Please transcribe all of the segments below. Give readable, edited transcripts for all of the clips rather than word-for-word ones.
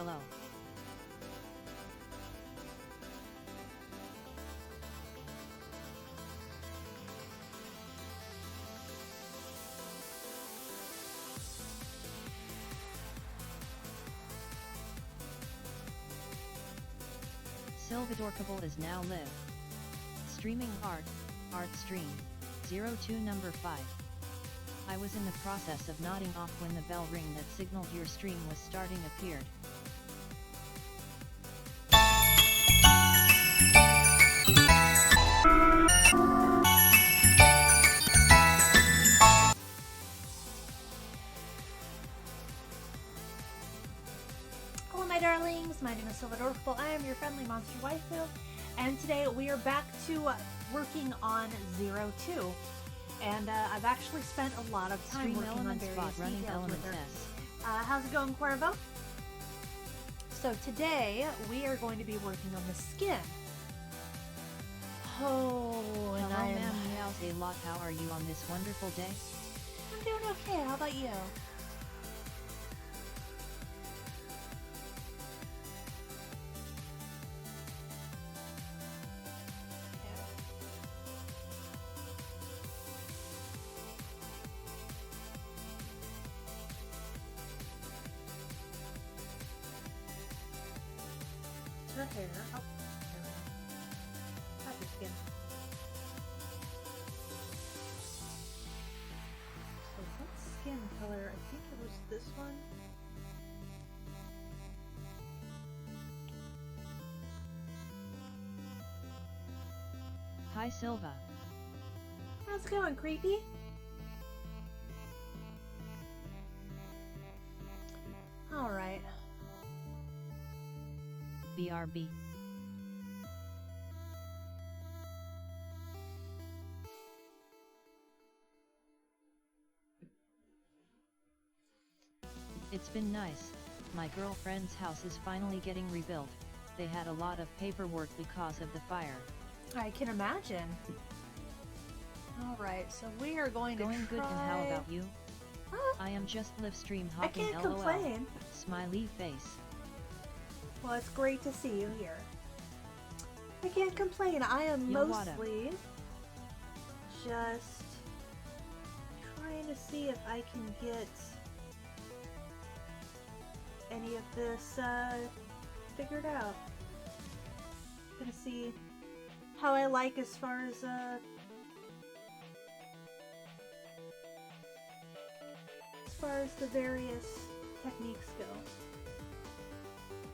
hello. Silvadorkable is now live. Streaming art stream, 02 number 5. I was in the process of nodding off when the bell ring that signaled your stream was starting appeared. Hello my darlings, my name is Silvadorkable. I am your friendly monster waifu, and today we are back to working on 02. And I've actually spent a lot of time Stream working on various running details element with her. S. How's it going, Cuervo? So today we are going to be working on the skin. Oh, and Hello I am... ma'am, meows a lot. How are you on this wonderful day? I'm doing okay. How about you? Her hair. Oh, not your skin. So what skin color? I think it was this one. Hi Silva. How's it going, creepy? All right. BRB. It's been nice. My girlfriend's house is finally getting rebuilt. They had a lot of paperwork because of the fire. I can imagine. All right, so we are going Going to good, and how try- about you? Huh? I am just live stream I hopping can't LOL. complain. Smiley face. Well, it's great to see you here. I can't complain. I am Yo, what up? mostly just trying to see if I can get any of this figured out. Gonna see how I like as far as the various techniques go.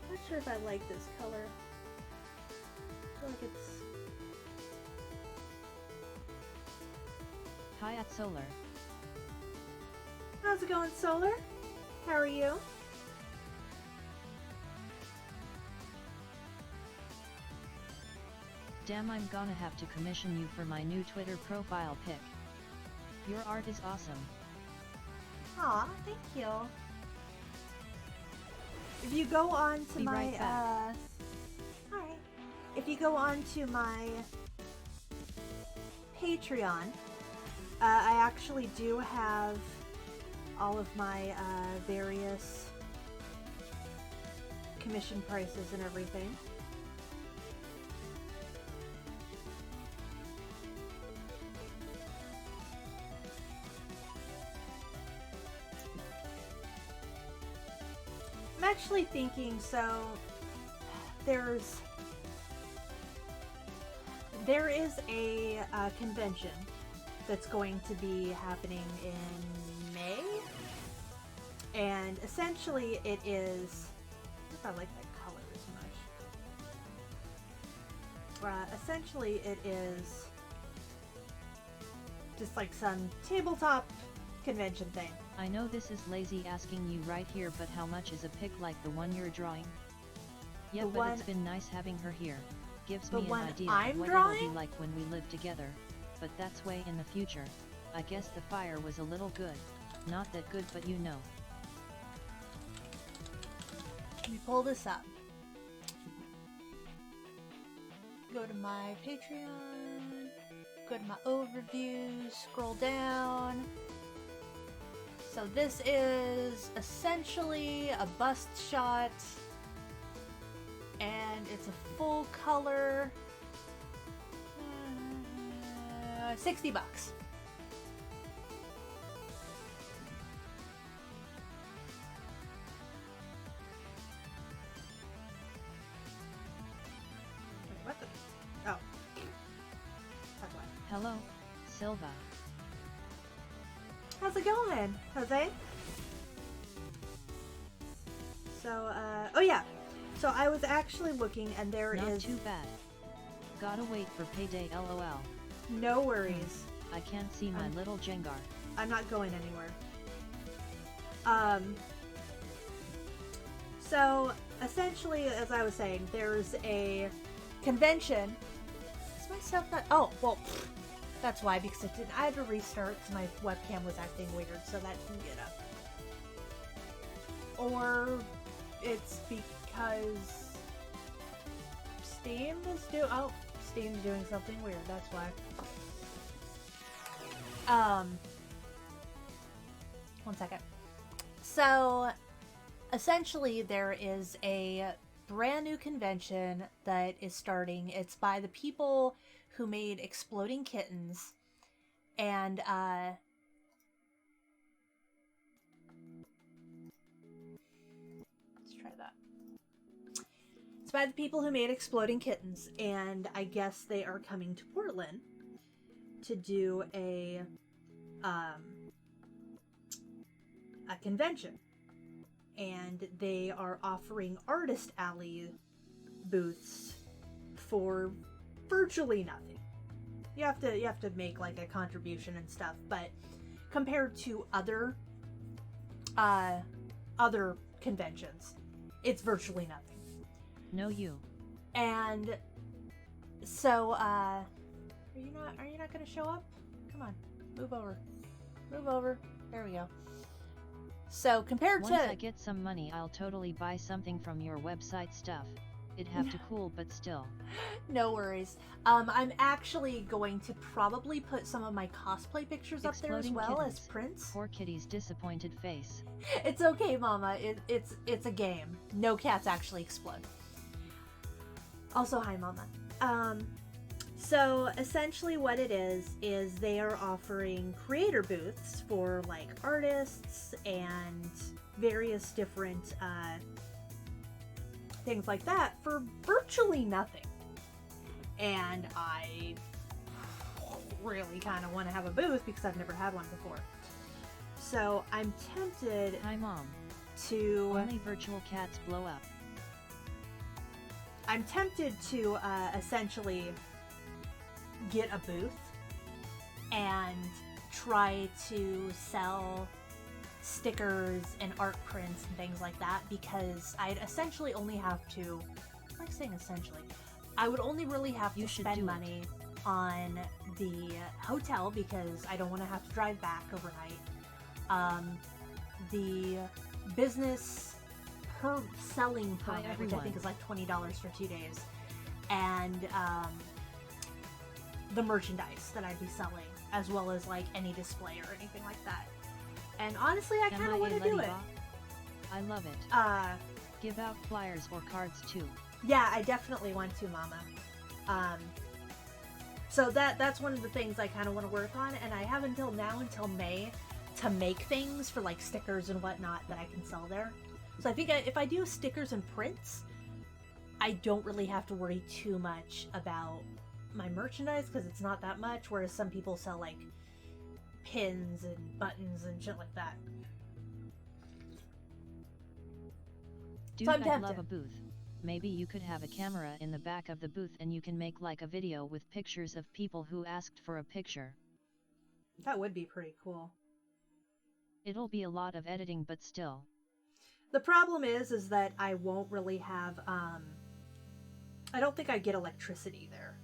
Not sure if I like this color. I feel like it's... Hi at Solar. How's it going, Solar? How are you? Damn, I'm gonna have to commission you for my new Twitter profile pic. Your art is awesome. Aw, thank you. If you go on to Be my right back. alright. If you go on to my Patreon, I actually do have all of my various commission prices and everything. I'm actually thinking, so there is a convention that's going to be happening in May, and essentially it is, I don't know if I like that color as much. Essentially it is just like some tabletop convention thing. I know this is lazy asking you right here, but how much is a pic like the one you're drawing? Yeah, but it's been nice having her here. Gives me an idea of what it'll be like when we live together, but that's way in the future. I guess the fire was a little good. Not that good, but you know. Let me pull this up. Go to my Patreon, go to my overviews, scroll down. So this is essentially a bust shot it's a full color. 60 bucks. Wait, what the? Oh. That's why. Hello, Silva. How's it going, Jose? So, oh yeah. So I was actually looking, and there is... Not too bad. Gotta wait for payday, lol. No worries. I can't see my little Jengar. I'm not going anywhere. So, essentially, as I was saying, there's a convention. Is my stuff not... Oh, well, that's why, because it didn't... I had to restart, so my webcam was acting weird, so that didn't get up. Or it's because Steam is Steam's doing something weird, that's why. One second. So, essentially, there is a brand new convention that is starting. It's by the people who made Exploding Kittens, and, let's try that. It's by the people who made Exploding Kittens, and I guess they are coming to Portland to do a convention, and they are offering Artist Alley booths for virtually nothing. You have to make like a contribution and stuff, but compared to other conventions, it's virtually nothing. No, you. And so are you not gonna show up? Come on, move over. There we go. So compared Once to... I get some money, I'll totally buy something from your website stuff. It'd have to cool, but still. No worries. I'm actually going to probably put some of my cosplay pictures up there as well as prints. Poor kitty's disappointed face. It's okay, Mama. It's a game. No cats actually explode. Also, hi, Mama. So essentially what it is they are offering creator booths for like artists and various different things like that for virtually nothing. And I really kind of want to have a booth because I've never had one before. So I'm tempted... Hi, Mom. To... Only virtual cats blow up. I'm tempted to essentially get a booth and try to sell stickers and art prints and things like that, because I'd essentially only have to, I'm like saying essentially, I would only really have to spend money on the hotel because I don't want to have to drive back overnight. The business per selling permit, which I think is like $20 for 2 days, and the merchandise that I'd be selling, as well as like any display or anything like that. And honestly, I kind of want to do it. I love it. Give out flyers or cards too. Yeah, I definitely want to, Mama. So that's one of the things I kind of want to work on, and I have until May to make things for like stickers and whatnot that I can sell there. So I think if I do stickers and prints, I don't really have to worry too much about my merchandise because it's not that much, whereas some people sell like pins and buttons and shit like that. Dude, so I'd love a booth. Maybe you could have a camera in the back of the booth and you can make like a video with pictures of people who asked for a picture. That would be pretty cool. It'll be a lot of editing, but still. The problem is that I won't really have, I don't think I get electricity there.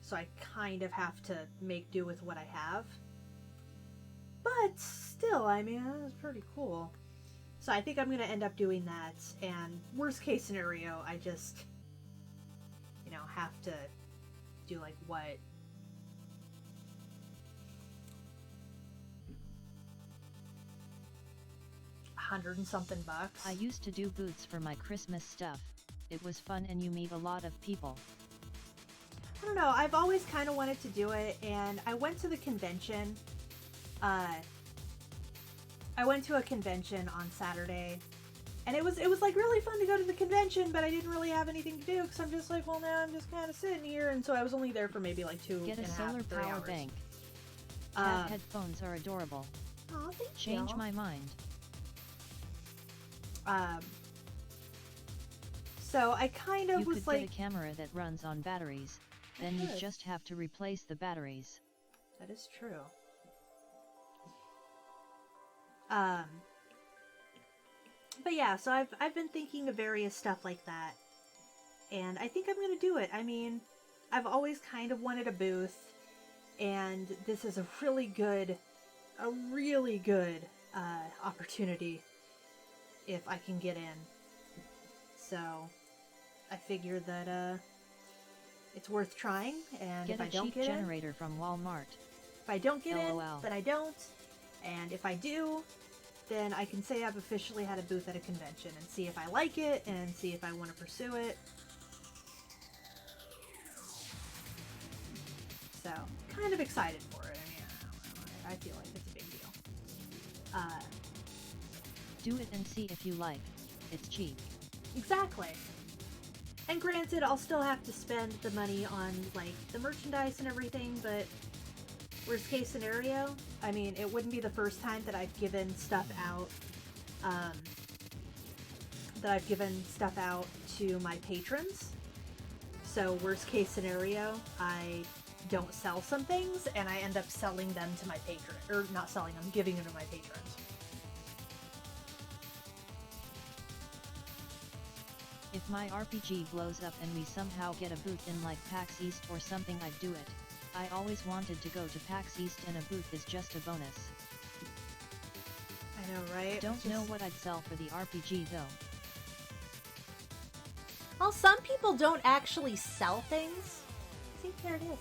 So I kind of have to make do with what I have. But still, I mean, it's pretty cool. So I think I'm going to end up doing that, and worst case scenario, I just, you know, have to do like what? $100 and something bucks. I used to do booths for my Christmas stuff. It was fun and you meet a lot of people. I don't know, I've always kind of wanted to do it, and I went to the convention. I went to a convention on Saturday, and it was like really fun to go to the convention, but I didn't really have anything to do because I'm just like, well, now I'm just kind of sitting here, and so I was only there for maybe like 2 Get a and a solar half, 3 power hours. bank. Cat headphones are adorable. Oh, thank you. Change my mind. So I kind of was like, you could get a camera that runs on batteries. Then you just have to replace the batteries. That is true. But yeah, so I've been thinking of various stuff like that, and I think I'm gonna do it. I mean, I've always kind of wanted a booth, and this is a really good opportunity if I can get in. So I figure that it's worth trying, and if I don't get in, generator from Walmart. If I don't get in, LOL. then I don't, and if I do, then I can say I've officially had a booth at a convention and see if I like it and see if I want to pursue it. So, kind of excited for it. I mean, I feel like it's a big deal. Do it and see if you like. It's cheap. Exactly. And granted, I'll still have to spend the money on, like, the merchandise and everything, but worst case scenario, I mean, it wouldn't be the first time that I've given stuff out, to my patrons. So worst case scenario, I don't sell some things, and I end up selling them to my patron, or not selling them, giving them to my patrons. If my RPG blows up and we somehow get a booth in like PAX East or something, I'd do it. I always wanted to go to PAX East, and a booth is just a bonus. I know, right? Don't know what I'd sell for the RPG though. Well, some people don't actually sell things. See, there it is.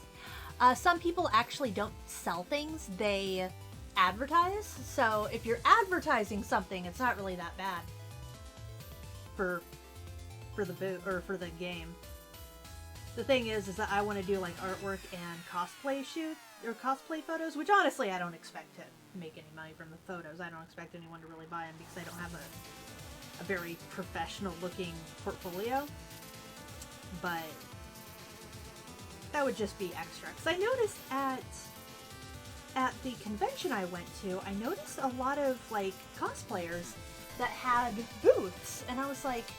Some people actually don't sell things, they advertise. So if you're advertising something, it's not really that bad for the boot or for the game. The thing is that I want to do like artwork and cosplay shoot or cosplay photos, which honestly I don't expect to make any money from the photos. I don't expect anyone to really buy them because I don't have a very professional looking portfolio. But that would just be extra. Because I noticed at the convention I went to, I noticed a lot of like cosplayers that had booths, and I was like,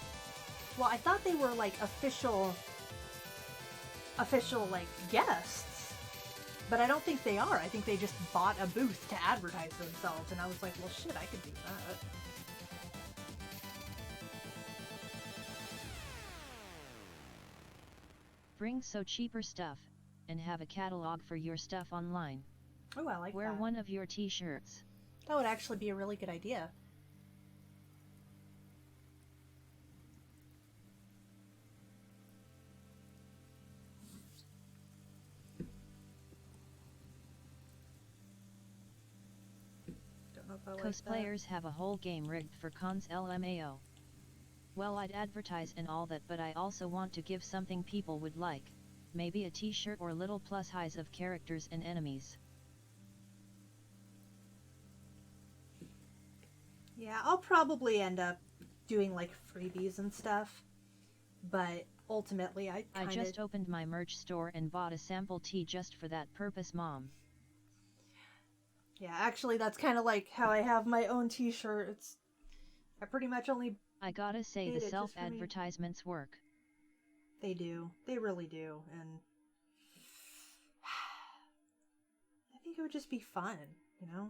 well, I thought they were like official like guests, but I don't think they are. I think they just bought a booth to advertise themselves, and I was like, well, shit, I could do that. Bring so cheaper stuff, and have a catalog for your stuff online. Oh, I like that. Wear one of your t-shirts. That would actually be a really good idea. Cosplayers have a whole game rigged for cons LMAO. Well, I'd advertise and all that, but I also want to give something people would like. Maybe a t-shirt or little plus highs of characters and enemies. Yeah, I'll probably end up doing like freebies and stuff, but ultimately I just opened my merch store and bought a sample tee just for that purpose, Mom. Yeah, actually that's kind of like how I have my own t-shirts. I pretty much only... I gotta say, the self-advertisements work. They do. They really do, and I think it would just be fun, you know?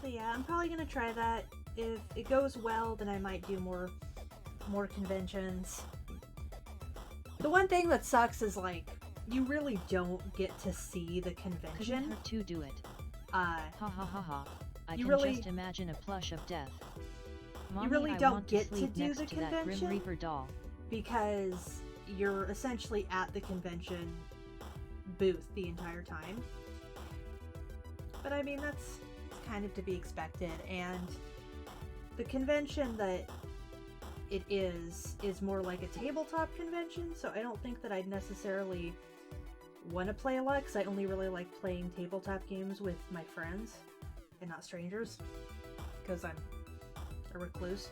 So yeah, I'm probably gonna try that. If it goes well, then I might do more conventions. The one thing that sucks is like you really don't get to see the convention. Couldn't hurt to do it. Ha ha ha ha. I You can really- just imagine a plush of death. Mommy, You really I don't want get to sleep do next the to that Grim convention? Reaper doll. Because you're essentially at the convention booth the entire time. But I mean, that's kind of to be expected, and the convention that it is more like a tabletop convention, so I don't think that I'd necessarily want to play a lot, because I only really like playing tabletop games with my friends and not strangers, because I'm a recluse.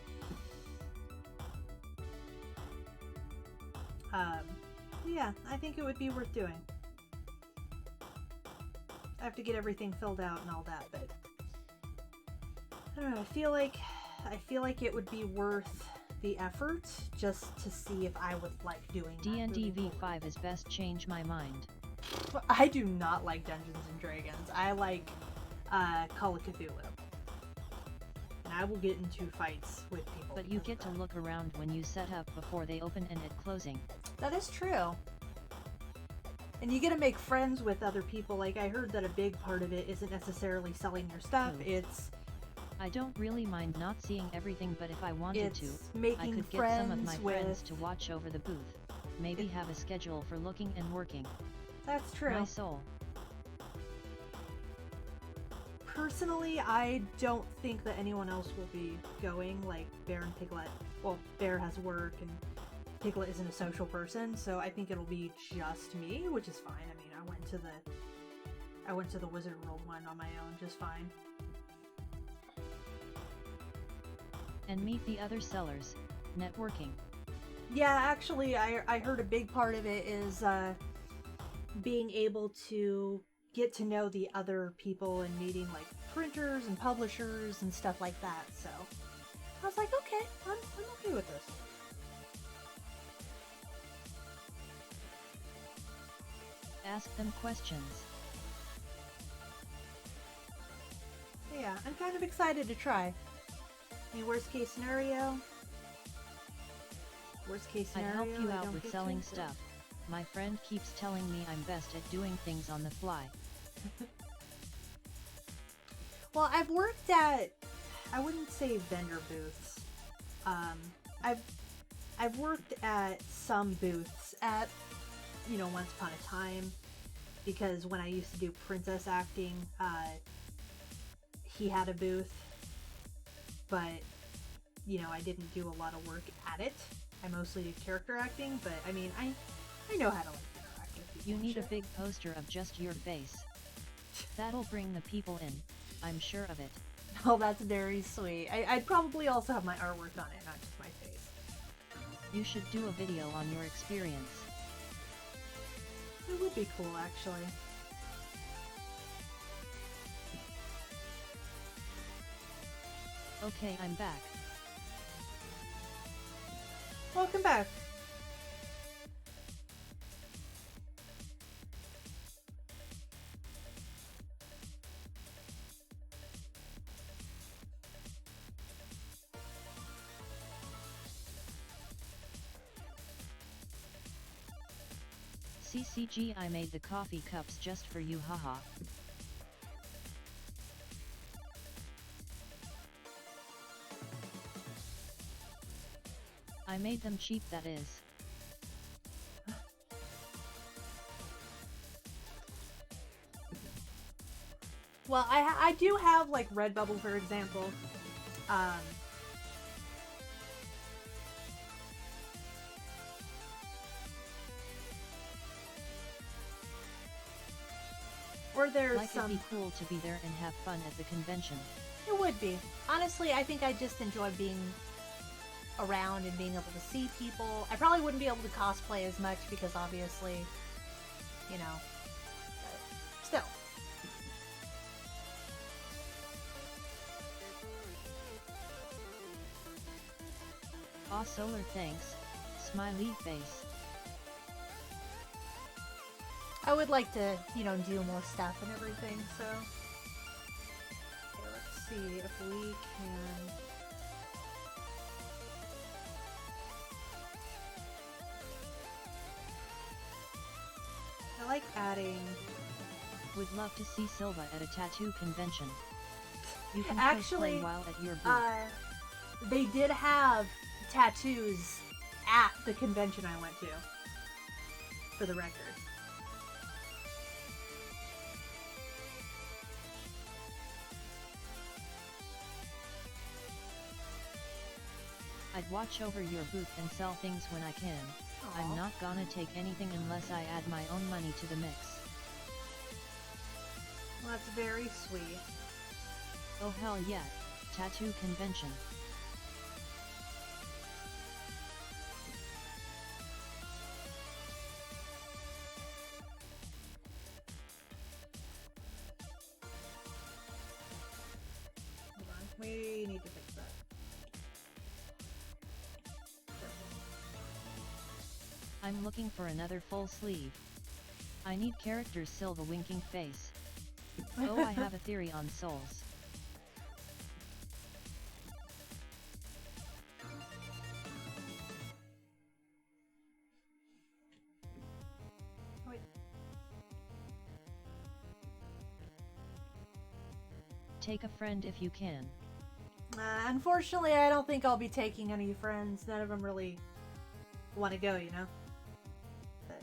Yeah, I think it would be worth doing. I have to get everything filled out and all that, but I don't know, I feel like it would be worth the effort just to see if I would like doing that. D&D V5 is best, change my mind. I do not like Dungeons and Dragons. I like Call of Cthulhu. And I will get into fights with people. But you get to look around when you set up before they open and at closing. That is true. And you get to make friends with other people. Like, I heard that a big part of it isn't necessarily selling your stuff, it's... I don't really mind not seeing everything, but if I wanted to, I could get some of my friends to watch over the booth. Maybe have a schedule for looking and working. That's true. My soul. Personally, I don't think that anyone else will be going, like Bear and Piglet. Well, Bear has work, and Piglet isn't a social person, so I think it'll be just me, which is fine. I mean, I went to the Wizard World one on my own, just fine. And meet the other sellers. Networking. Yeah, actually, I heard a big part of it is being able to get to know the other people and meeting like printers and publishers and stuff like that. So I was like, okay, I'm okay with this. Ask them questions. Yeah, I'm kind of excited to try. I mean, worst case scenario. I'd help you out with selling stuff. My friend keeps telling me I'm best at doing things on the fly. Well, I've worked at, I wouldn't say vendor booths. I've worked at some booths at, you know, once upon a time, because when I used to do princess acting, he had a booth, but, you know, I didn't do a lot of work at it. I mostly did character acting, but I mean, I know how to like interact with people. You need a big poster of just your face. That'll bring the people in, I'm sure of it. Oh, that's very sweet. I'd probably also have my artwork on it, not just my face. You should do a video on your experience. It would be cool, actually. Okay, I'm back. Welcome back. CCG, I made the coffee cups just for you, haha. I made them cheap, that is. Well, I do have, like, Redbubble, for example. Or there's like some... it'd be cool to be there and have fun at the convention. It would be. Honestly, I think I just enjoy being around and being able to see people. I probably wouldn't be able to cosplay as much because obviously, you know, but still. Aw, solar, thanks. Smiley face. I would like to, you know, do more stuff and everything, so. Okay, let's see if we can. I like adding. Would love to see Silva at a tattoo convention. You can actually cosplay while at your booth. They did have tattoos at the convention I went to, for the record. I'd watch over your booth and sell things when I can. Aww. I'm not gonna take anything unless I add my own money to the mix. Well, that's very sweet. Oh hell yeah, tattoo convention. Hold on, we need to fix that. I'm looking for another full sleeve. I need characters Silva winking face. Oh, I have a theory on souls. Wait. Take a friend if you can. Unfortunately, I don't think I'll be taking any friends. None of them really want to go, you know? But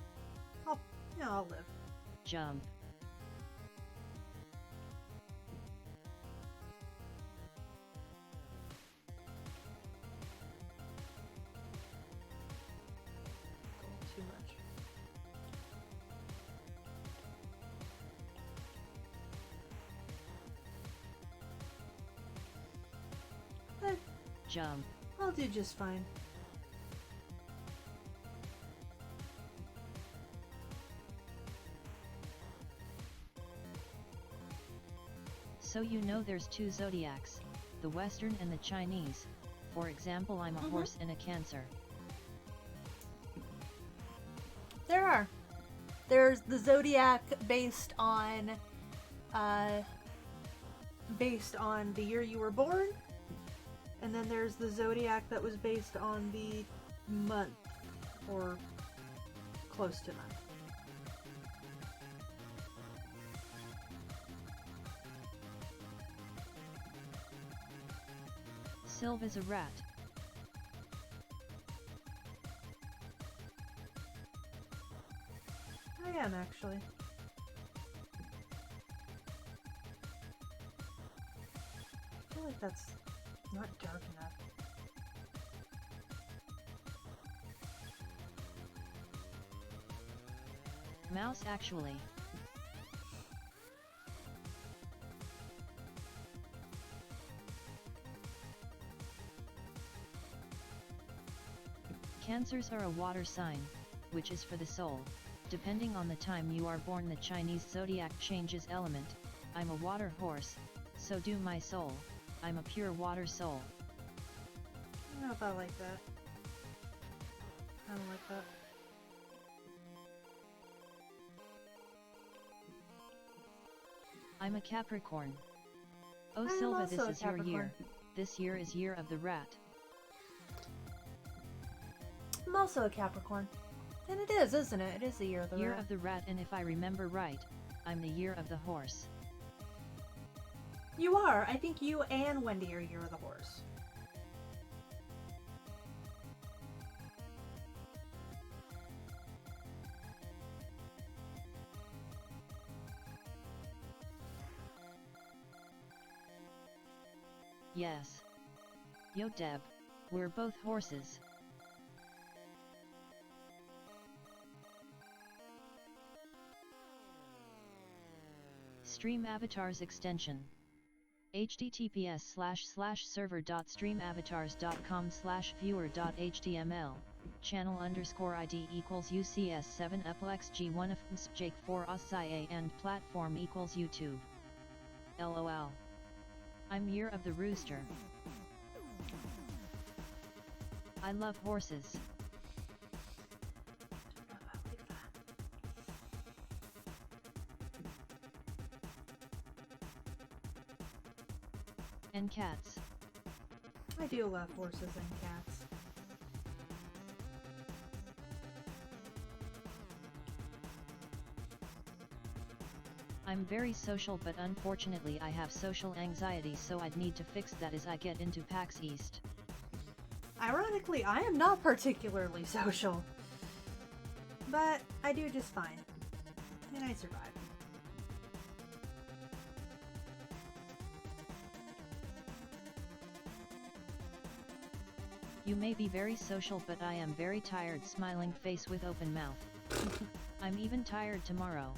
I'll live. Jump. Too much. But Jump. I'll do just fine. So you know there's two zodiacs, the Western and the Chinese. For example, I'm a horse and a Cancer. There are. There's the zodiac based on the year you were born, and then there's the zodiac that was based on the month, or close to month. Silva's a rat. I am, actually. I feel like that's not dark enough. Mouse actually. Cancers are a water sign, which is for the soul. Depending on the time you are born, the Chinese zodiac changes element. I'm a water horse, so do my soul. I'm a pure water soul. I don't know if I like that. I don't like that. I'm a Capricorn. Oh I'm Silva, also this a is your Capricorn. year. This year is year of the rat. I'm also a Capricorn. And it is, isn't it? It is the year of the Year rat. of the rat, and if I remember right, I'm the year of the horse. You are. I think you and Wendy are year of the horse. Yes. Yo Deb, we're both horses. Stream Avatars extension. https://server.streamavatars.com/viewer.html channel_ID equals UCS7 uplex G1 of Jake 4 OSIA and platform equals YouTube. LOL. I'm year of the rooster. I love horses. And cats. I do love horses and cats. I'm very social, but unfortunately I have social anxiety, so I'd need to fix that as I get into PAX East. Ironically, I am not particularly social. But I do just fine. And I survive. You may be very social, but I am very tired, smiling face with open mouth. I'm even tired tomorrow.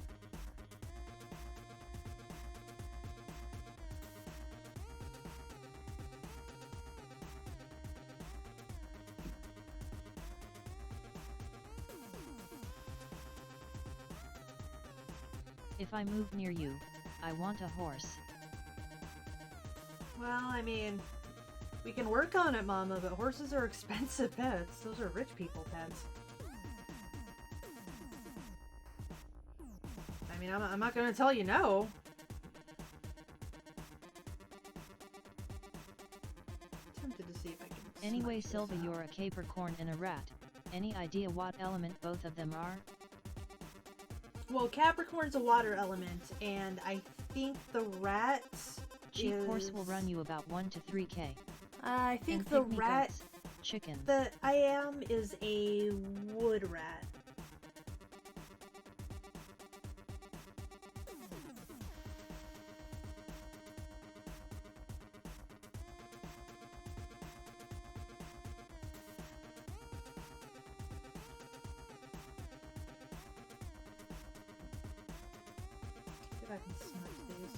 If I move near you, I want a horse. Well, I mean, we can work on it, Mama, but horses are expensive pets. Those are rich people pets. I mean, I'm not gonna tell you no. Tempted to see if I can. Anyway, Silva, you're a Capricorn and a rat. Any idea what element both of them are? Well, Capricorn's a water element, and I think the rat Cheap horse will run you about 1 to 3k. I think and the pygmy rat... goats, chicken. The I am is a wood rat. See if I can smudge these.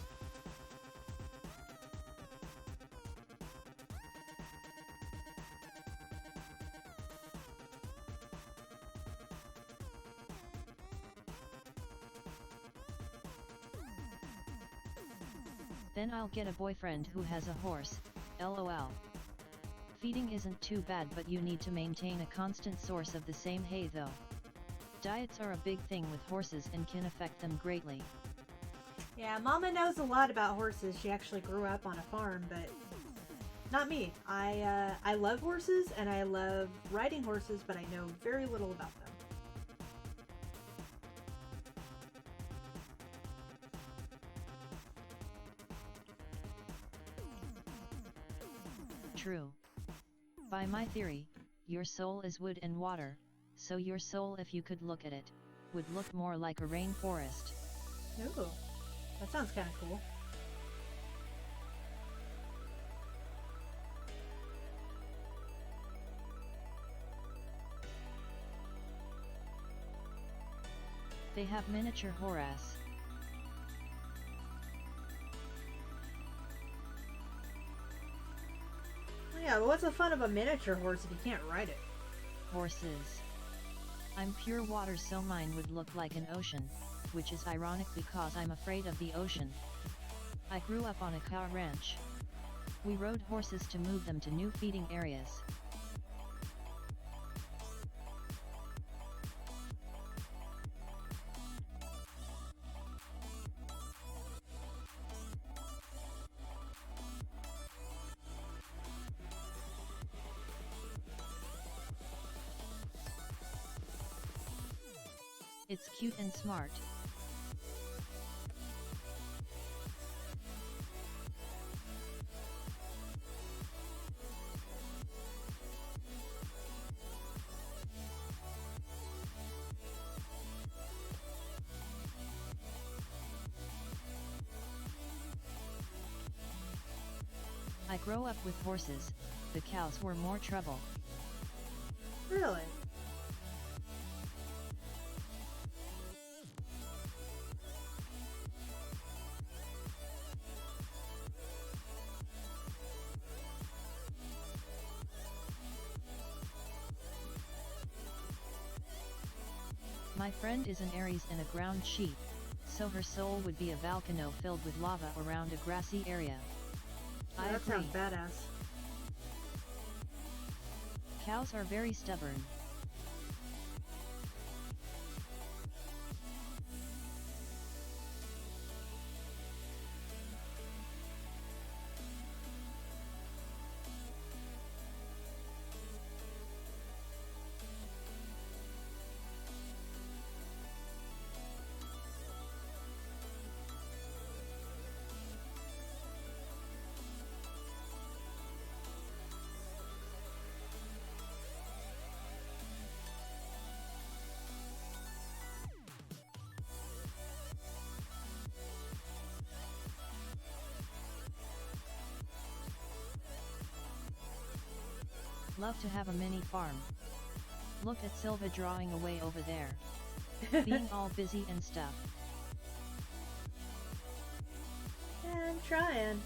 Then I'll get a boyfriend who has a horse, lol. Feeding isn't too bad, but you need to maintain a constant source of the same hay though. Diets are a big thing with horses and can affect them greatly. Yeah, Mama knows a lot about horses. She actually grew up on a farm, but not me. I love horses and I love riding horses, but I know very little about them. True. By my theory, your soul is wood and water, so your soul, if you could look at it, would look more like a rainforest. Ooh, that sounds kind of cool. They have miniature Horace. Yeah, but what's the fun of a miniature horse if you can't ride it? Horses. I'm pure water, so mine would look like an ocean, which is ironic because I'm afraid of the ocean. I grew up on a cow ranch. We rode horses to move them to new feeding areas. It's cute and smart. I grew up with horses. The cows were more trouble. Really? My friend is an Aries and a ground sheep, so her soul would be a volcano filled with lava around a grassy area. Yeah, I that agree. sounds badass. Cows are very stubborn. Love to have a mini farm. Look at Silva drawing away over there. Being all busy and stuff. Yeah, I'm trying.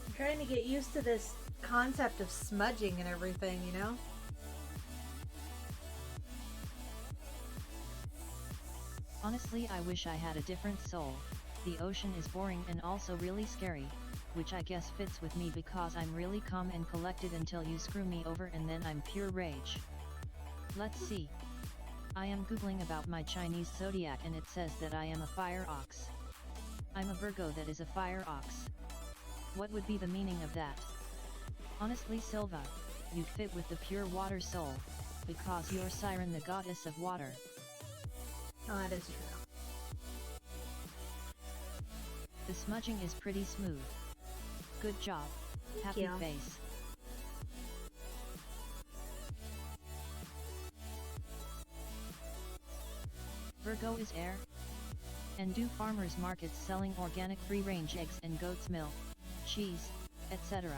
I'm trying to get used to this concept of smudging and everything, you know? Honestly, I wish I had a different soul. The ocean is boring and also really scary, which I guess fits with me because I'm really calm and collected until you screw me over and then I'm pure rage. Let's see. I am googling about my Chinese zodiac and it says that I am a fire ox. I'm a Virgo that is a fire ox. What would be the meaning of that? Honestly, Silva, you'd fit with the pure water soul, because you're Siren, the goddess of water. Oh, that is true. The smudging is pretty smooth. Good job. Happy face. Virgo is air. And do farmers markets selling organic free-range eggs and goat's milk, cheese, etc.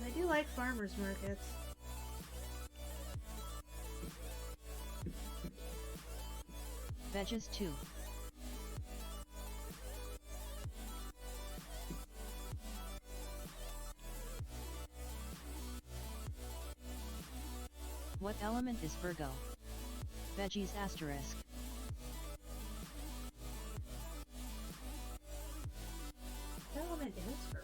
I do like farmers markets. Veggies too. What element is Virgo? Veggies asterisk. What element is Virgo?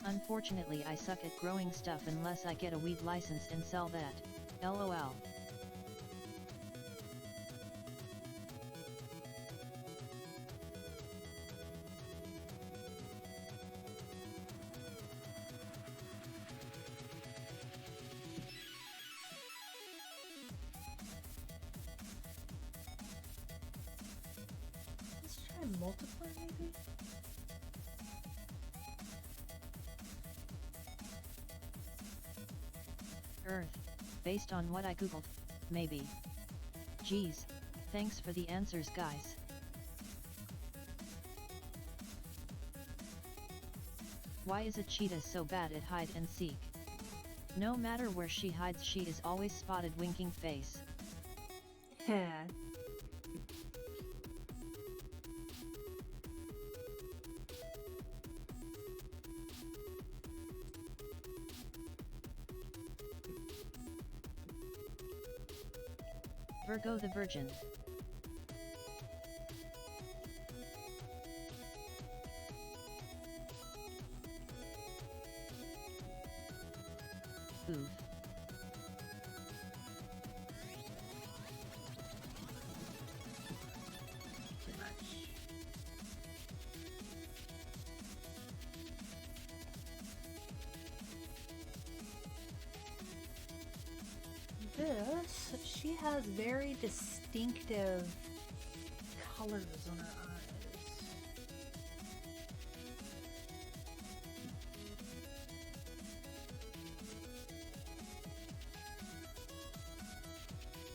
Unfortunately, I suck at growing stuff unless I get a weed license and sell that. LOL. Let's try multiply maybe? Earth. Based on what I googled, maybe. Geez, thanks for the answers, guys. Why is a cheetah so bad at hide and seek? No matter where she hides, she is always spotted winking face. Virgo the Virgin. Oof. Too much. This, she has very distinctive colors on her eyes.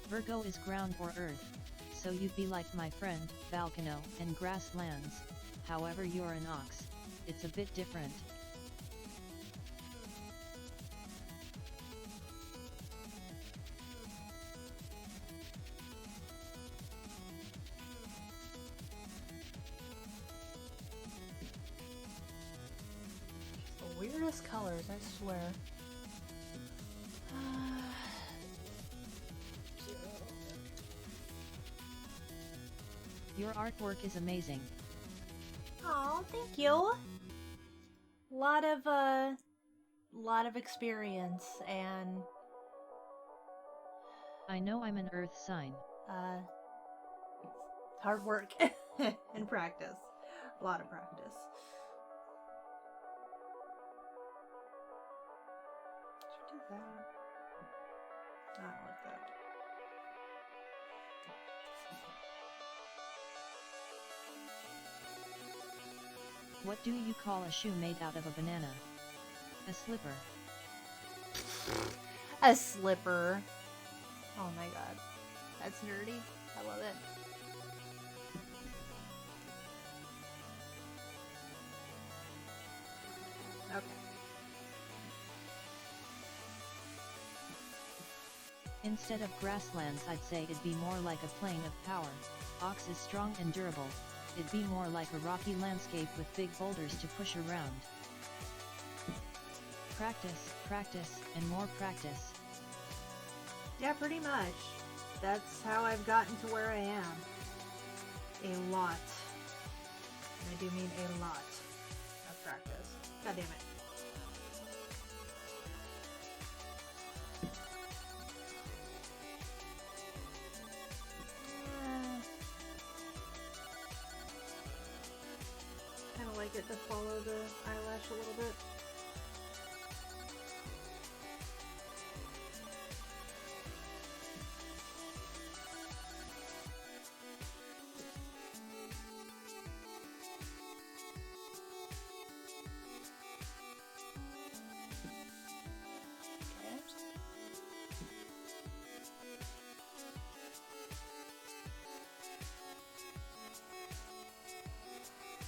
Virgo is ground or earth, so you'd be like my friend, Volcano, and grasslands. However, you're an ox. It's a bit different. The weirdest colors, I swear. Your artwork is amazing. Oh, thank you. Lot of experience and I know I'm an earth sign. Hard work and practice. A lot of practice. Should do that. I don't like that. What do you call a shoe made out of a banana? A slipper. A slipper. Oh my god. That's nerdy. I love it. Okay. Instead of grasslands, I'd say it'd be more like a plane of power. Ox is strong and durable. It'd be more like a rocky landscape with big boulders to push around. Practice, practice, and more practice. Yeah, pretty much. That's how I've gotten to where I am. A lot. And I do mean a lot of practice. God damn it. Kind of like it to follow the eyelash a little bit.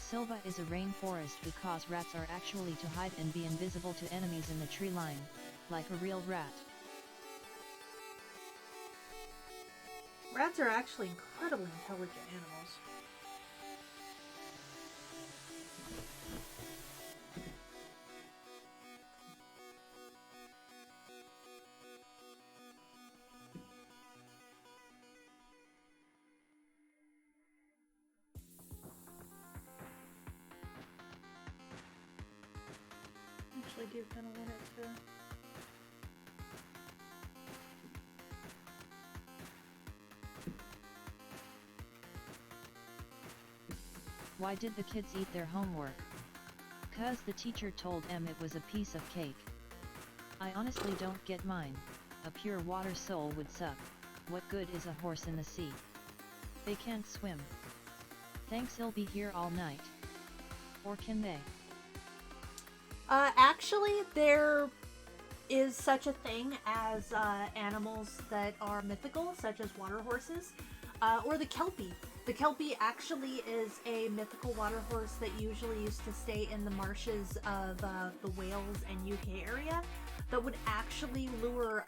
Silva is a rainforest because rats are actually to hide and be invisible to enemies in the tree line, like a real rat. Rats are actually incredibly intelligent animals. Actually do kind of want it to... Why did the kids eat their homework? 'Cause the teacher told them it was a piece of cake. I honestly don't get mine. A pure water soul would suck. What good is a horse in the sea? They can't swim. Thanks, I'll be here all night. Or can they? Actually, there is such a thing as animals that are mythical, such as water horses, or the Kelpie. The Kelpie actually is a mythical water horse that usually used to stay in the marshes of the Wales and UK area that would actually lure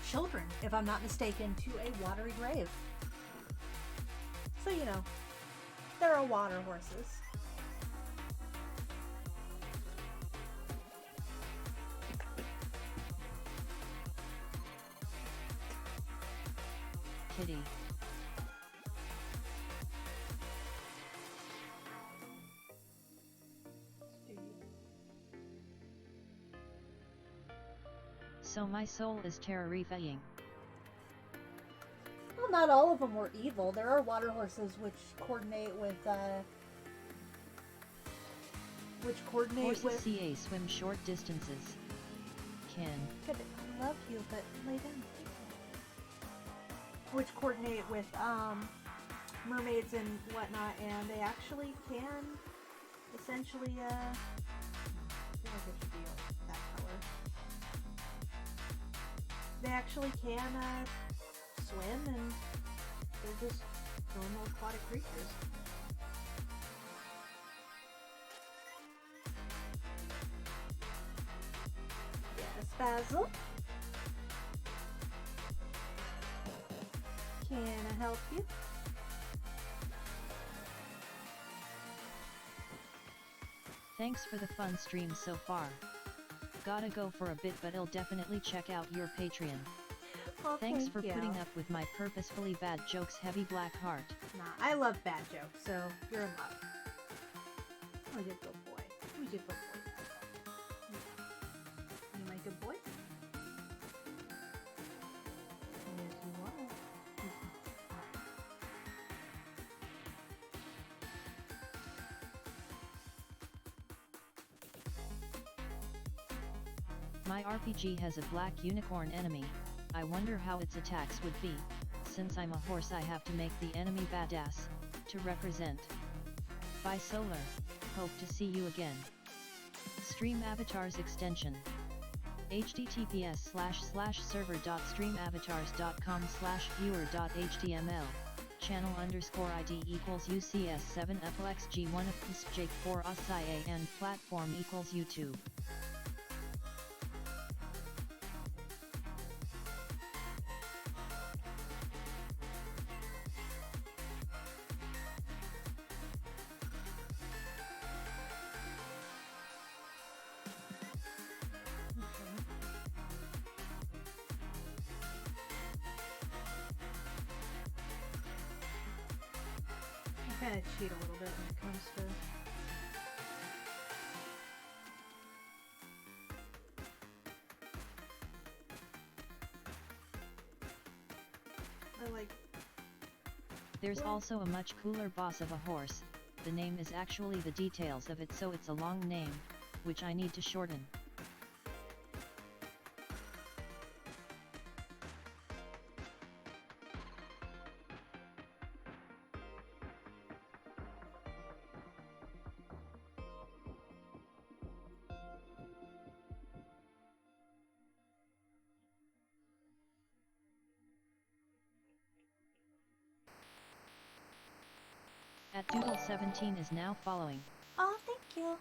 children, if I'm not mistaken, to a watery grave. So, you know, there are water horses. Kitty. So my soul is terrifying. Well, not all of them were evil. There are water horses which coordinate with Horses CA swim short distances. Can. Good. I love you, but lay down. Which coordinate with mermaids and whatnot, and they actually can essentially I feel like it should be that color. They actually can swim, and they're just normal aquatic creatures. Yes, Basil. Can I help you? Thanks for the fun stream so far. Gotta go for a bit, but I'll definitely check out your Patreon. Well, Thanks for you. putting up with my purposefully bad jokes, heavy black heart. Nah, I love bad jokes, so you're in luck. Who's your good boy? Who's your good boy? You my good boy? Yes, you are. My RPG has a black unicorn enemy. I wonder how its attacks would be. Since I'm a horse, I have to make the enemy badass to represent. Bye Solar. Hope to see you again. Stream Avatars extension. https://server.streamavatars.com/viewer.html channel_ID equals UCS7FLXG1 of PSP4 USIA and platform equals YouTube. I kind of cheat a little bit when it comes to There's also a much cooler boss of a horse. The name is actually the details of it, so it's a long name, which I need to shorten. At Doodle 17 is now following. Oh, thank you.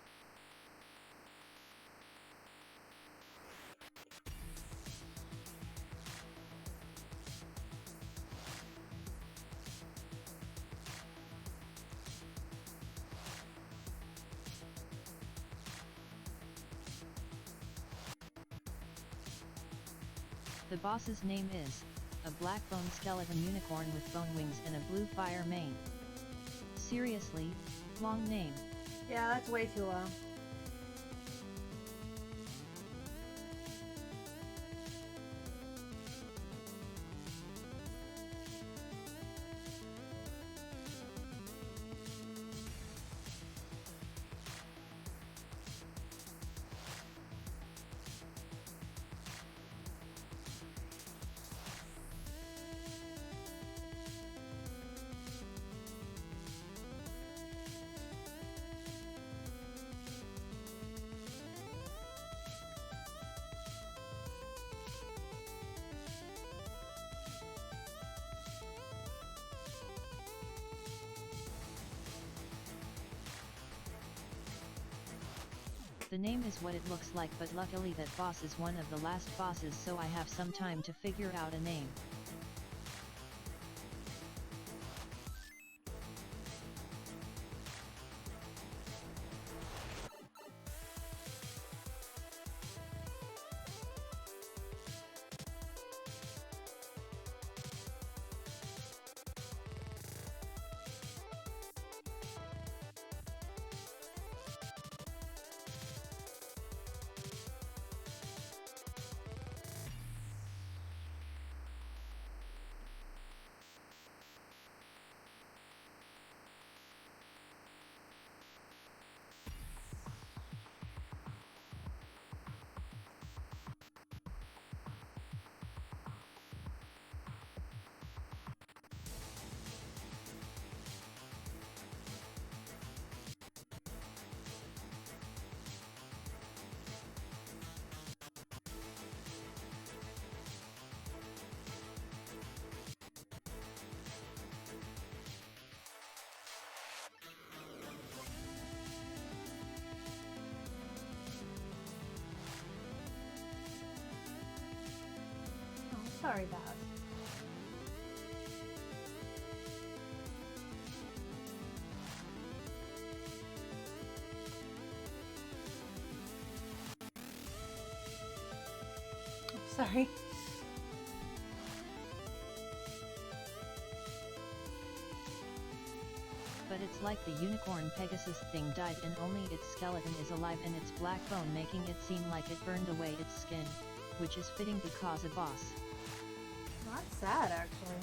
The boss's name is a black bone skeleton unicorn with bone wings and a blue fire mane. Seriously, long name. Yeah, that's way too long. The name is what it looks like, but luckily that boss is one of the last bosses, so I have some time to figure out a name. Sorry about it. Sorry. But it's like the unicorn Pegasus thing died and only its skeleton is alive and its black bone making it seem like it burned away its skin, which is fitting because a boss. Not sad, actually.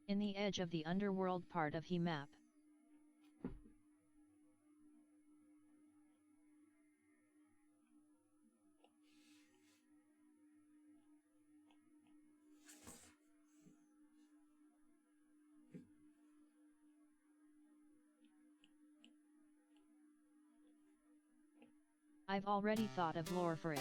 In the edge of the underworld part of he map. I've already thought of lore for it.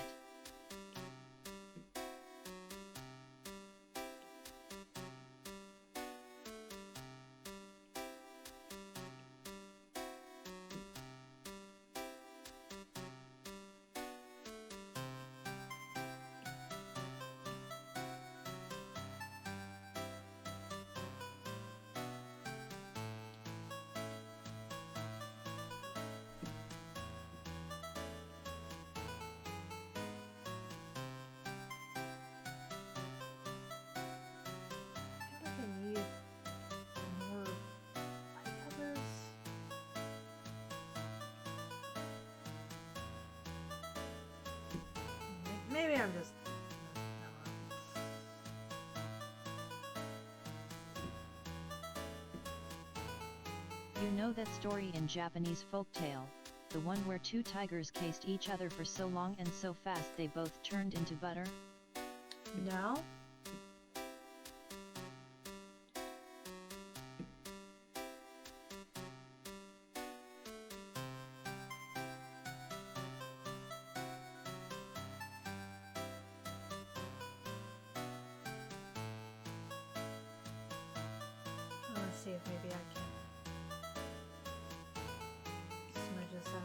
Maybe I'm just... You know that story in Japanese folktale, the one where two tigers chased each other for so long and so fast they both turned into butter? No? Let's see if maybe I can smudge this out.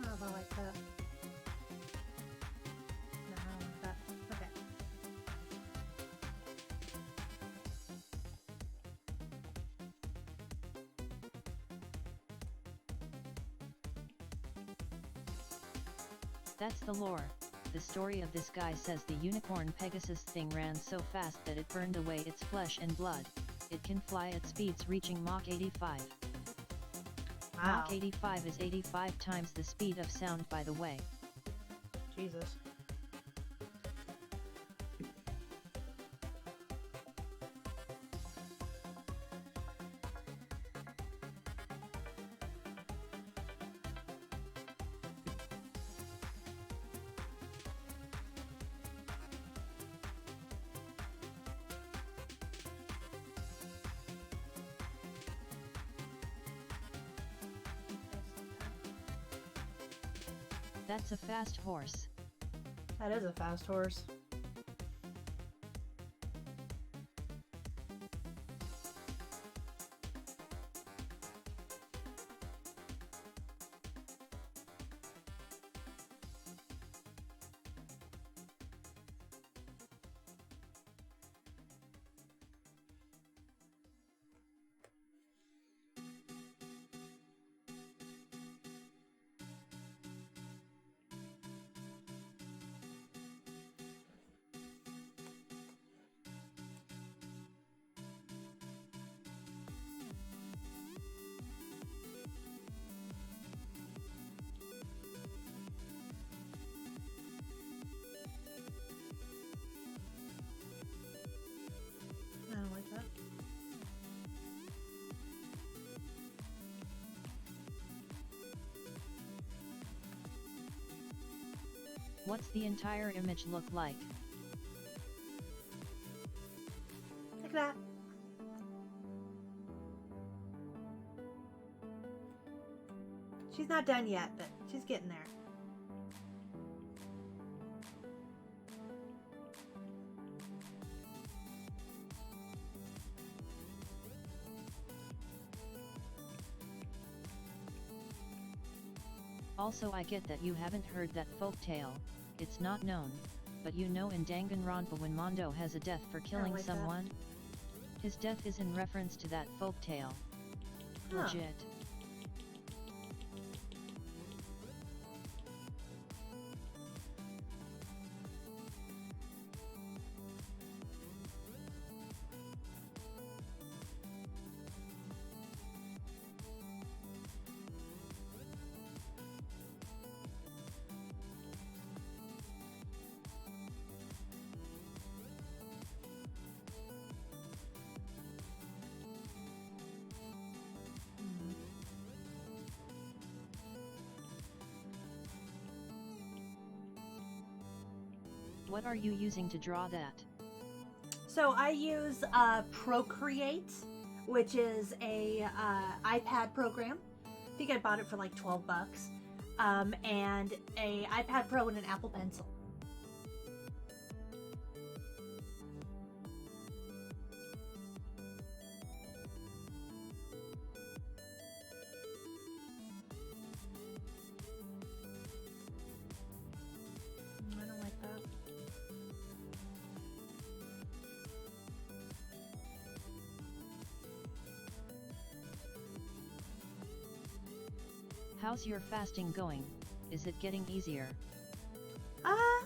Oh, about like that. No, I don't like that. Okay. That's the lore. The story of this guy says the unicorn Pegasus thing ran so fast that it burned away its flesh and blood. It can fly at speeds reaching Mach 85. Wow. Mach 85 is 85 times the speed of sound, by the way. Jesus. That's a fast horse. That is a fast horse. What's the entire image look like? Like that. She's not done yet, but she's getting there. Also, I get that you haven't heard that folk tale, it's not known, but you know in Danganronpa when Mondo has a death for killing someone? His death is in reference to that folk tale. Huh. Legit. What are you using to draw that? So I use Procreate, which is a iPad program. I think I bought it for like $12. And a iPad Pro and an Apple Pencil. I don't like that. How's your fasting going? Is it getting easier? I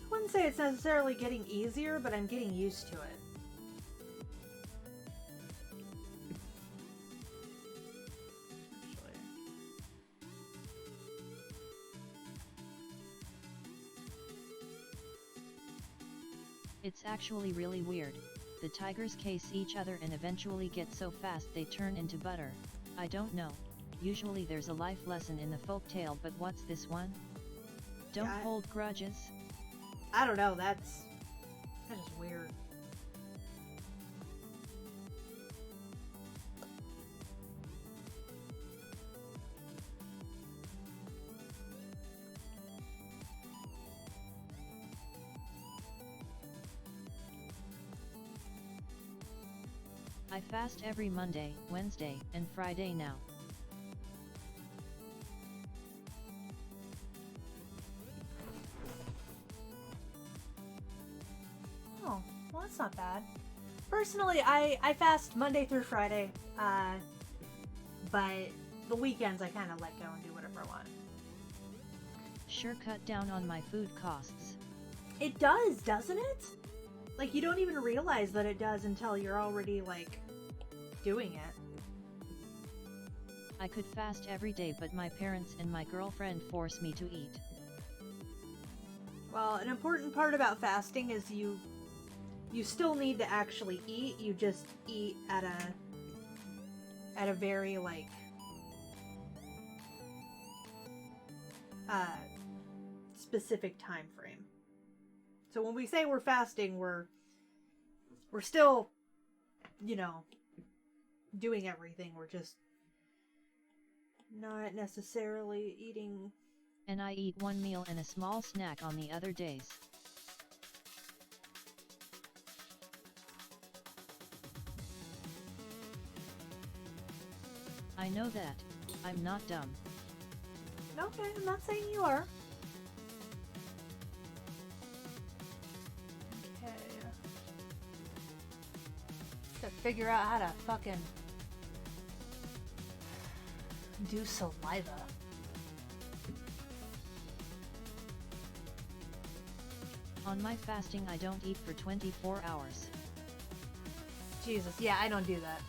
wouldn't say it's necessarily getting easier, but I'm getting used to it. It's actually really weird. The tigers chase each other and eventually get so fast they turn into butter. I don't know. Usually there's a life lesson in the folktale, but what's this one? Don't hold grudges? I don't know, that's just weird. I fast every Monday, Wednesday, and Friday now. Oh, well that's not bad. Personally, I fast Monday through Friday, but the weekends I kind of let go and do whatever I want. Sure cut down on my food costs. It does, doesn't it? Like, you don't even realize that it does until you're already, like, doing it. I could fast every day, but my parents and my girlfriend force me to eat. Well, an important part about fasting is you still need to actually eat. You just eat at a very, like, specific time frame. So when we say we're fasting, we're still, you know, doing everything. We're just not necessarily eating. And I eat one meal and a small snack on the other days. I know that. I'm not dumb. Okay, I'm not saying you are. Okay. Gotta figure out how to fucking do saliva. On my fasting, I don't eat for 24 hours. Jesus, yeah, I don't do that.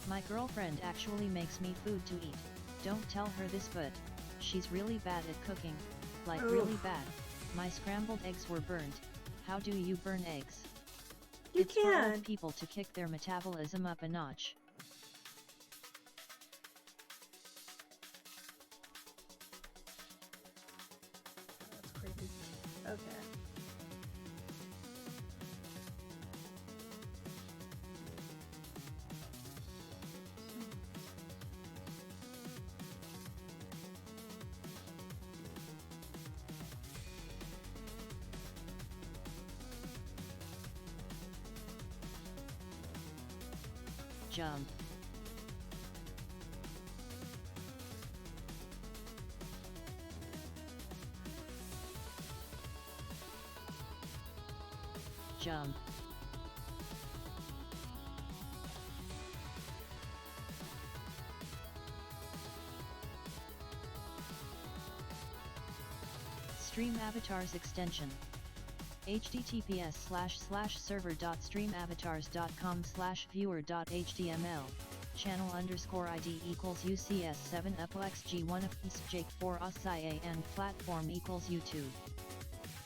My girlfriend actually makes me food to eat. Don't tell her this, but she's really bad at cooking, like really bad. My scrambled eggs were burned. How do you burn eggs? It's for old people to kick their metabolism up a notch. That's creepy. Okay. Jump. Jump. Stream Avatars extension. https://server.streamavatars.com/viewer.html channel_id equals UCS7 UPOXG1 of East Jake 4 OSIA and platform equals YouTube.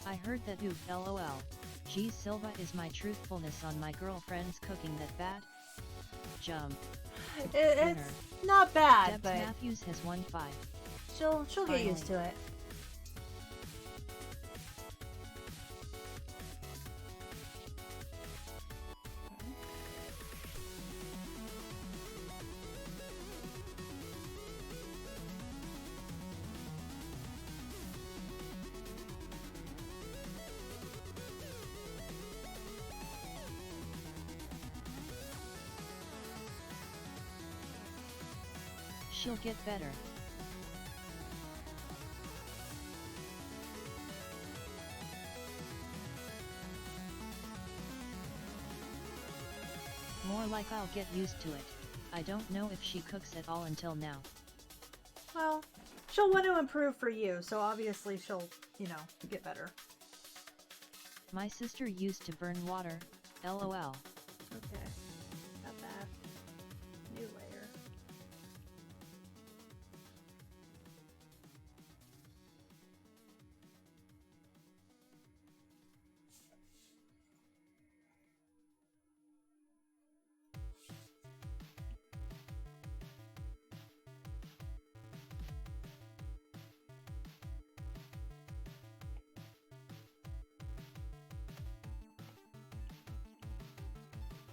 I heard that oof lol. Geez, Silva, is my truthfulness on my girlfriend's cooking that bad? Jump. It's not bad, Debs but Matthews has won 5. she'll get used to it. She'll get better. More like I'll get used to it. I don't know if she cooks at all until now. Well, she'll want to improve for you, so obviously she'll, get better. My sister used to burn water, lol. Okay, got that. New layer.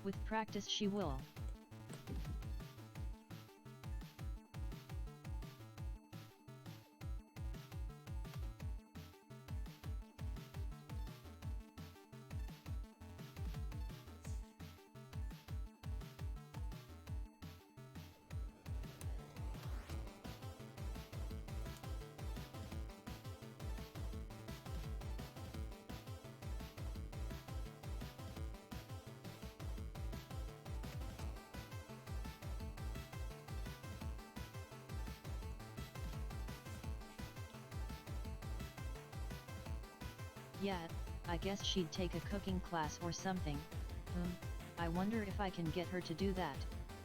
With practice she will. Yeah, I guess she'd take a cooking class or something. I wonder if I can get her to do that.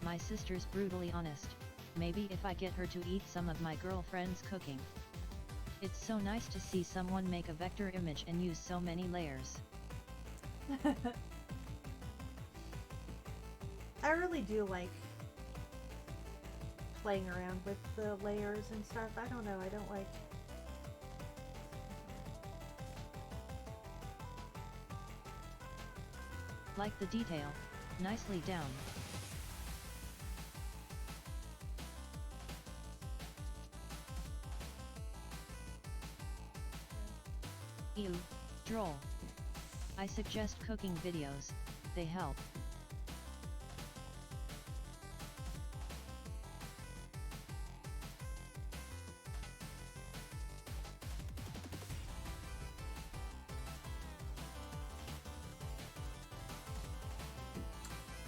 My sister's brutally honest. Maybe if I get her to eat some of my girlfriend's cooking. It's so nice to see someone make a vector image and use so many layers. I really do like playing around with the layers and stuff. I don't know, I don't like... Like the detail, nicely done. Ew, droll. I suggest cooking videos, they help.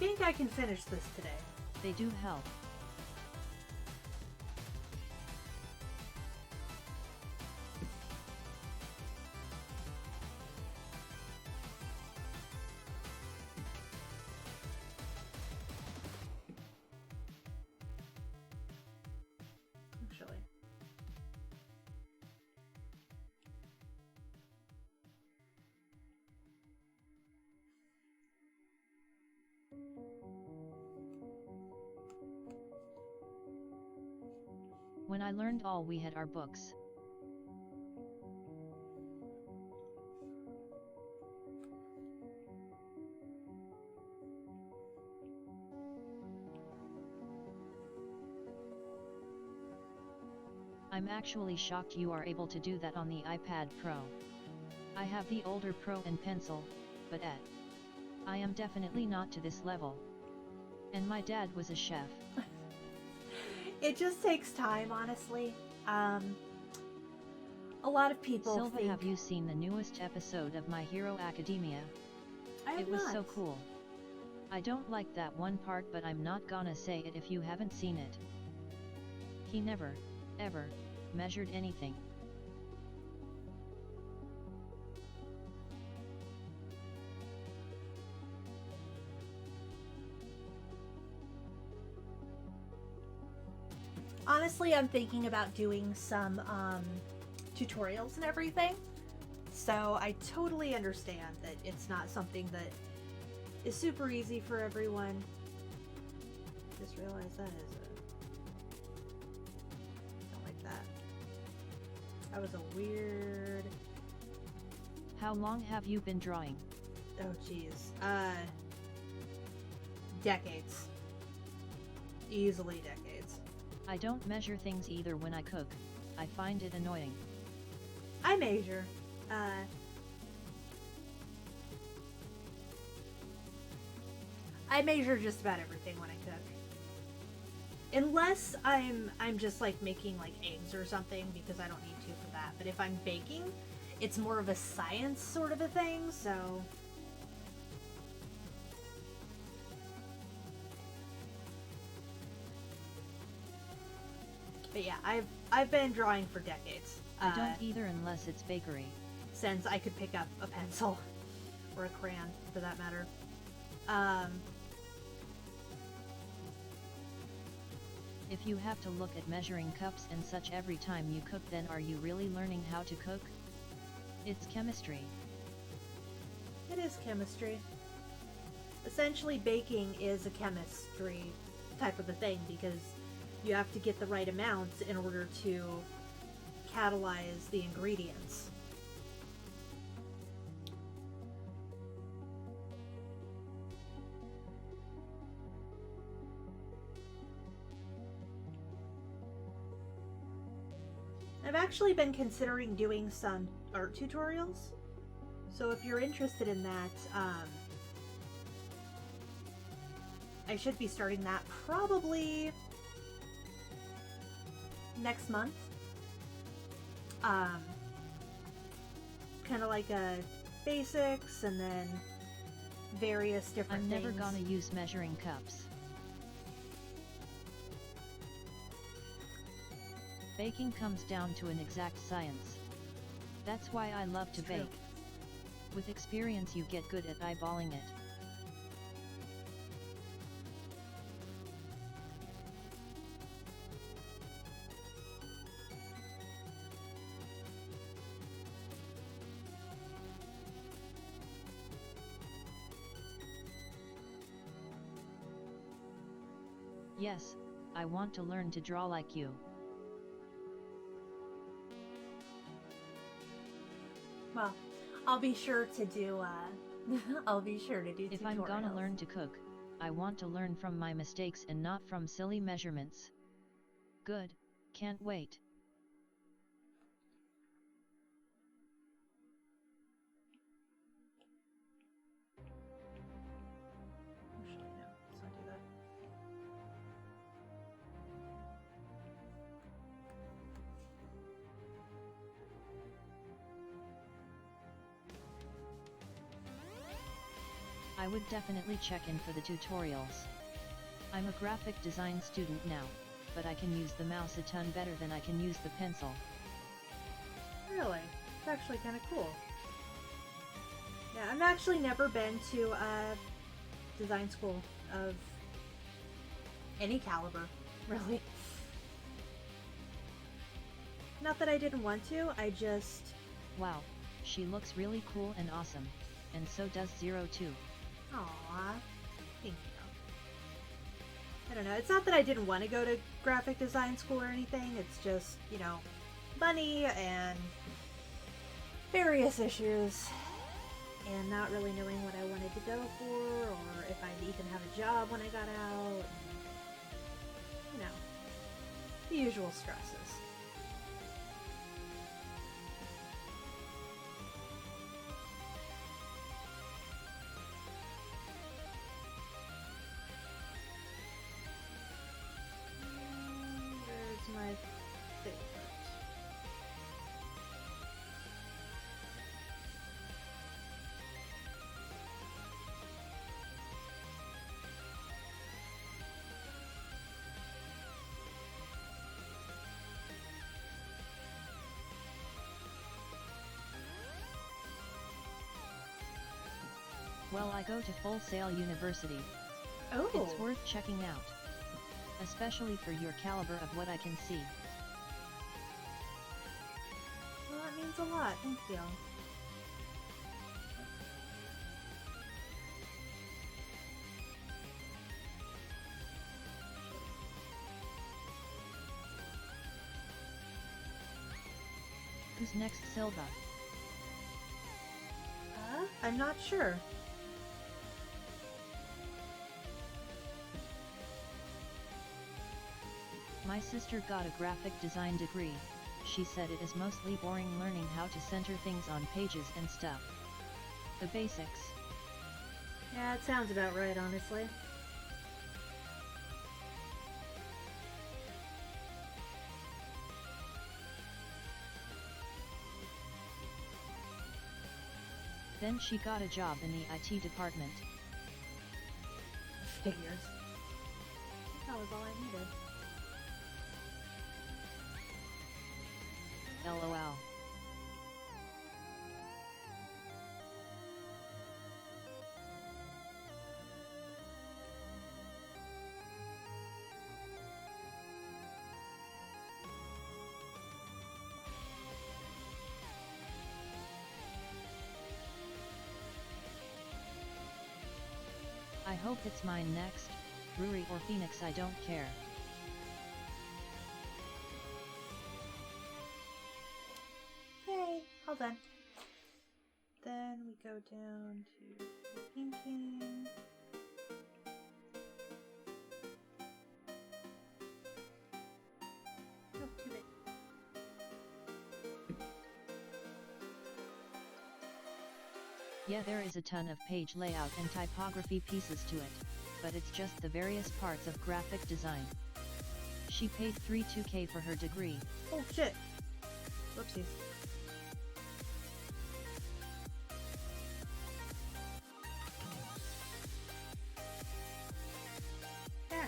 I think I can finish this today. They do help. When I learned all we had our books. I'm actually shocked you are able to do that on the iPad Pro. I have the older Pro and Pencil, but I am definitely not to this level. And my dad was a chef. It just takes time, honestly. A lot of people Silva, have you seen the newest episode of My Hero Academia? It was so cool. I don't like that one part, but I'm not gonna say it if you haven't seen it. He never, ever, measured anything. Honestly, I'm thinking about doing some tutorials and everything. So I totally understand that it's not something that is super easy for everyone. Just realized that is don't like that. That was a weird. How long have you been drawing? Oh geez. Decades. Easily decades. I don't measure things either when I cook. I find it annoying. I measure. I measure just about everything when I cook. Unless I'm just like making like eggs or something, because I don't need to for that. But if I'm baking, it's more of a science sort of a thing, so. But yeah, I've been drawing for decades. I don't either unless it's bakery. Since I could pick up a pencil or a crayon for that matter. If you have to look at measuring cups and such every time you cook, then are you really learning how to cook? It's chemistry. It is chemistry. Essentially, baking is a chemistry type of a thing, because you have to get the right amounts in order to catalyze the ingredients. I've actually been considering doing some art tutorials, so if you're interested in that, I should be starting that probably next month. Kind of like a basics and then various different I'm things. never gonna use measuring cups. Baking comes down to an exact science. That's why I love to bake. With experience you get good at eyeballing it. Yes, I want to learn to draw like you. Well, I'll be sure to do, I'll be sure to do If tutorials. I'm gonna learn to cook, I want to learn from my mistakes and not from silly measurements. Good, can't wait. Actually, no, let's not do that. I would definitely check in for the tutorials. I'm a graphic design student now, but I can use the mouse a ton better than I can use the pencil. Really? It's actually kind of cool. Yeah, I've actually never been to a design school of any caliber, really. Not that I didn't want to, I just... Wow, she looks really cool and awesome, and so does Zero too. Aww, thank you. I don't know. It's not that I didn't want to go to graphic design school or anything. It's just, you know, money and various issues and not really knowing what I wanted to go for or if I'd even have a job when I got out. And, you know, the usual stresses. Where's my favorite? Well, I go to Full Sail University. Oh. It's worth checking out. Especially for your caliber of what I can see. Well, that means a lot. Thank you. Who's next, Silva? I'm not sure. My sister got a graphic design degree. She said it is mostly boring learning how to center things on pages and stuff. The basics. Yeah, it sounds about right, honestly. Then she got a job in the IT department. Figures. That was all I needed. LOL. I hope it's mine next, Ruri or Phoenix, I don't care. Yay, all done. Then we go down to inking. Oh, too big. Yeah, there is a ton of page layout and typography pieces to it, but it's just the various parts of graphic design. She paid $32K for her degree. Oh shit. Whoopsies. Yeah.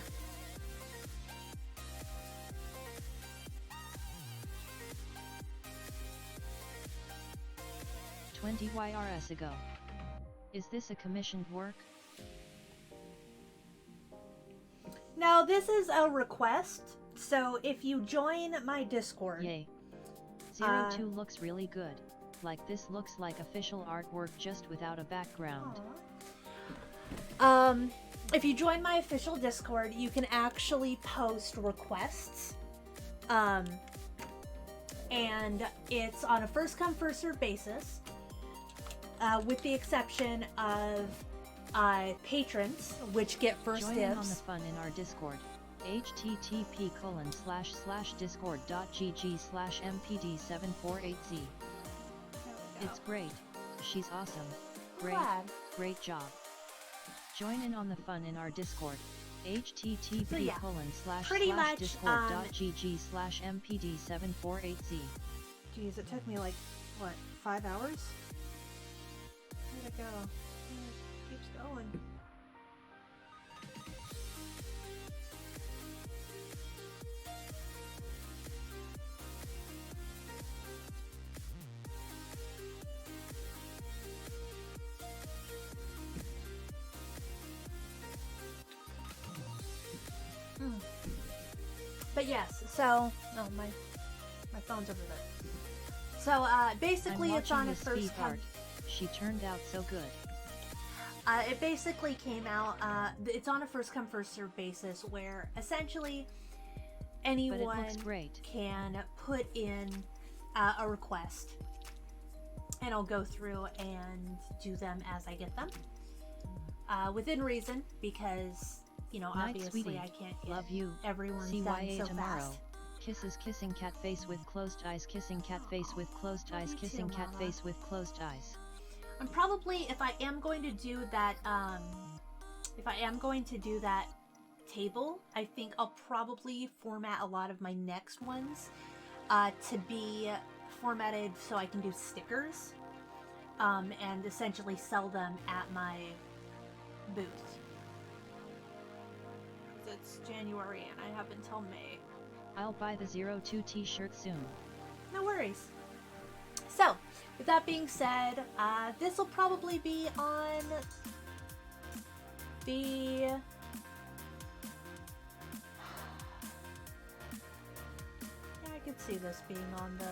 20 YRS ago. Is this a commissioned work? Now this is a request, so if you join my Discord. Yay. 02 looks really good. Like this looks like official artwork just without a background. If you join my official Discord, you can actually post requests. And it's on a first come first served basis. With the exception of patrons, which get first Join dibs. in on the fun in our Discord. http://discord.gg/mpd748z. It's great. She's awesome. Great. Glad. Great job. Join in on the fun in our Discord. http://discord.gg/mpd748z. Jeez, it took me like, what, 5 hours? Where'd it go? It keeps going. But yes, so my phone's over there. So basically, it's on a first come. She turned out so good. It basically came out, it's on a first come first serve basis where essentially anyone can put in a request, and I'll go through and do them as I get them, within reason, because, you know, Night, obviously sweetie. I can't get Love you. everyone's CYA done so tomorrow. fast. Kisses, kissing cat face with closed eyes, kissing cat face with closed eyes, kissing cat face with closed eyes. I'm probably, if I am going to do that, table, I think I'll probably format a lot of my next ones to be formatted so I can do stickers, and essentially sell them at my booth. It's January and I have until May. I'll buy the 02 t-shirt soon. No worries. So, with that being said, this will probably be on the... Yeah, I could see this being on the...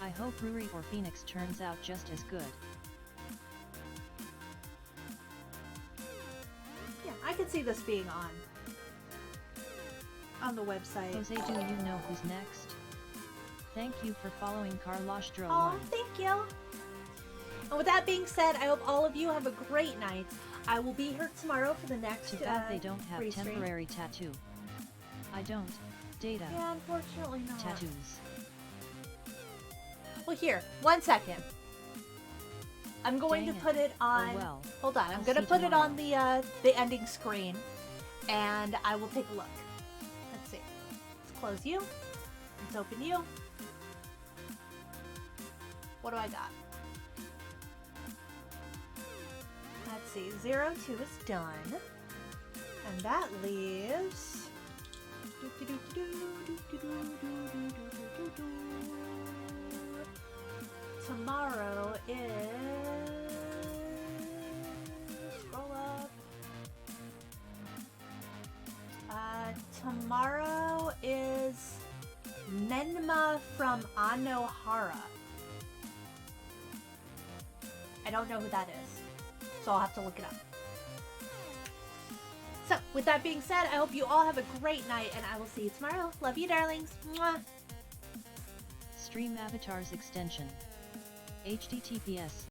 I hope Ruri or Phoenix turns out just as good. Yeah, I could see this being on the website. Jose, do you know who's next? Thank you for following Carloshdro. Oh, thank you. And with that being said, I hope all of you have a great night. I will be here tomorrow for the next Too bad they don't have restream. temporary tattoo. I don't. Data. Yeah, unfortunately not. Tattoos. Well, here, 1 second. I'm going Dang to put it on. Oh well. Hold on, I'm I'll going to see put it tomorrow. on the ending screen, and I will take a look. Let's see. Let's close you. Let's open you. What do I got? Let's see. 02 is done, and that leaves. Tomorrow is... Scroll up. Tomorrow is Menma from Anohara. I don't know who that is, so I'll have to look it up. So, with that being said, I hope you all have a great night, and I will see you tomorrow. Love you, darlings. Mwah. Stream avatars extension. https